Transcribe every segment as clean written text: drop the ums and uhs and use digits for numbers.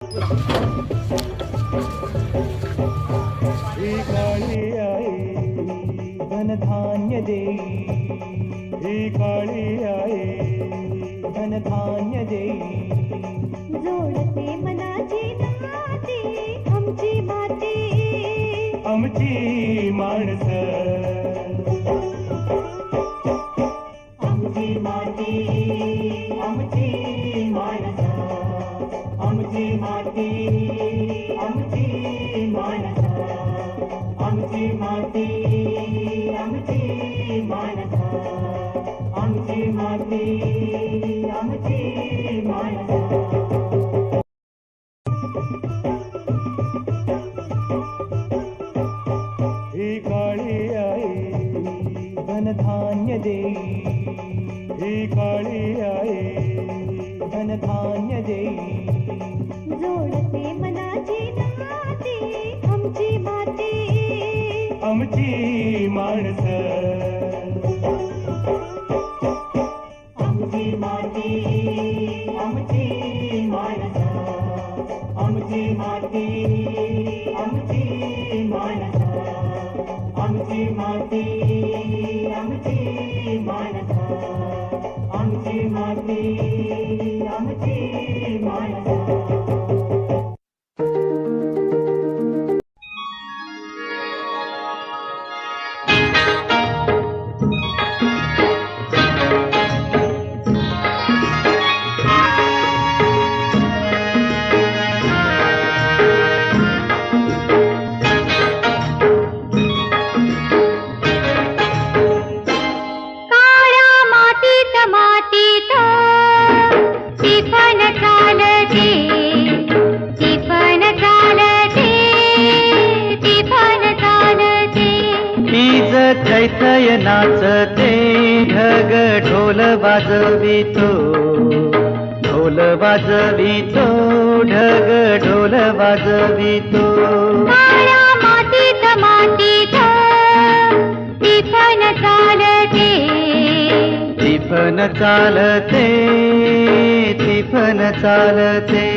ही काळी आई धनधान्य देई, ही काळी आई धनधान्य देई. जोडते मनाची नाती आमची माती, आमची माणसं, आमची माती, आमची माणसं, आमची माती, आमची माणसं, आमची माती, आमची माणसं, आमची माती, आमची माणसं. ही काळी आई धनधान्य देई, ही काळी आई धनधान्य देई. जोडते मनाची नाती आमची माती, आमची माणसं, आमची माती, आमची माणसं, आमची माती, आमची माणसं, आमची माती, आमची माणसं, आमची माती, आमची माणसं. थैथय नाचते ढग ढोल वाजवितो, ढोल वाजवितो ढग ढोल वाजवितो. काळ्या मातीत मातीत तिफन चालते, तिफन चालते, तिफन चालते.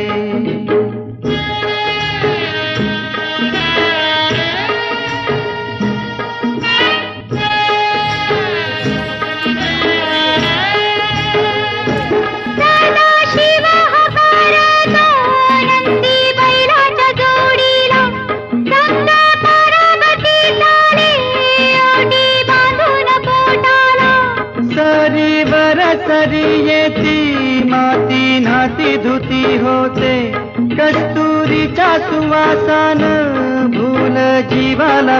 सरी येती माती नाती धुती होते, कस्तुरीच्या सुवासान भूल जीवाला